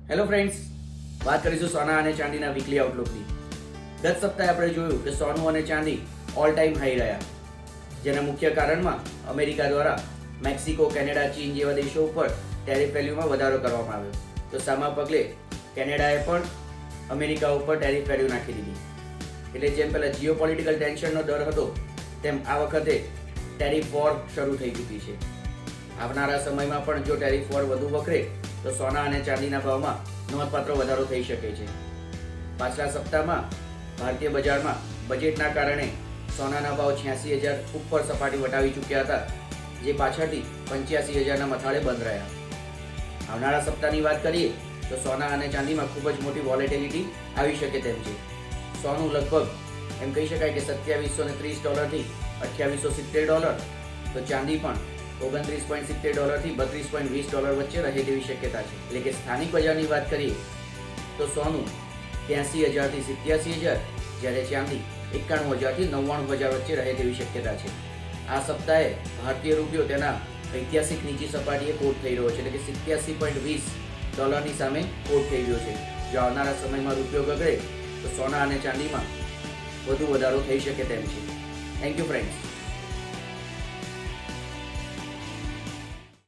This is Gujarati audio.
હેલો ફ્રેન્ડ્સ, વાત કરીશું સોના અને ચાંદીના વીકલી આઉટલુકની. ગત સપ્તાહે આપણે જોયું કે સોનું અને ચાંદી ઓલ ટાઈમ હાઈ રહ્યા, જેના મુખ્ય કારણમાં અમેરિકા દ્વારા મેક્સિકો, કેનેડા, ચીન જેવા દેશો ઉપર ટેરિફ વેલ્યુમાં વધારો કરવામાં આવ્યો. તો સામા પગલે કેનેડાએ પણ અમેરિકા ઉપર ટેરિફ વેલ્યુ નાખી દીધી. એટલે જેમ પહેલા જીઓપોલિટિકલ ટેન્શનનો ડર હતો, તેમ આ વખતે ટેરિફ વોર શરૂ થઈ ચૂકી છે. આવનારા સમયમાં પણ જો ટેરિફ વોર વધુ વકરે તો સોના અને ચાંદીના ભાવમાં નોંધપાત્ર વધારો થઈ શકે છે. પાછલા સપ્તાહમાં ભારતીય બજારમાં બજેટના કારણે સોનાના ભાવ 86,000 ઉપર સપાટી વટાવી ચૂક્યા હતા, જે પાછળથી 85,000ના મથાળે બંધ રહ્યા. આવનારા સપ્તાહની વાત કરીએ તો સોના અને ચાંદીમાં ખૂબ જ મોટી વોલેટિલિટી આવી શકે તેમ છે. સોનું લગભગ એમ કહી શકાય કે $2730 થી $2870, તો ચાંદી પણ $29.70 થી $32.20 વચ્ચે રહે તેવી શક્યતા છે. એટલે કે સ્થાનિક બજારની વાત કરીએ તો સોનું 83,000 થી 87,000, જ્યારે ચાંદી 91,000 થી 99,000 વચ્ચે રહે તેવી શક્યતા છે. આ સપ્તાહે ભારતીય રૂપિયો તેના ઐતિહાસિક નીચી સપાટીએ કોટ થઈ રહ્યો છે, એટલે કે $87.20 ની સામે કોટ થઈ રહ્યો છે. જો આવનારા સમયમાં રૂપિયો ગગડે તો સોના અને ચાંદીમાં વધુ વધારો થઈ શકે તેમ છે. Thank you friends.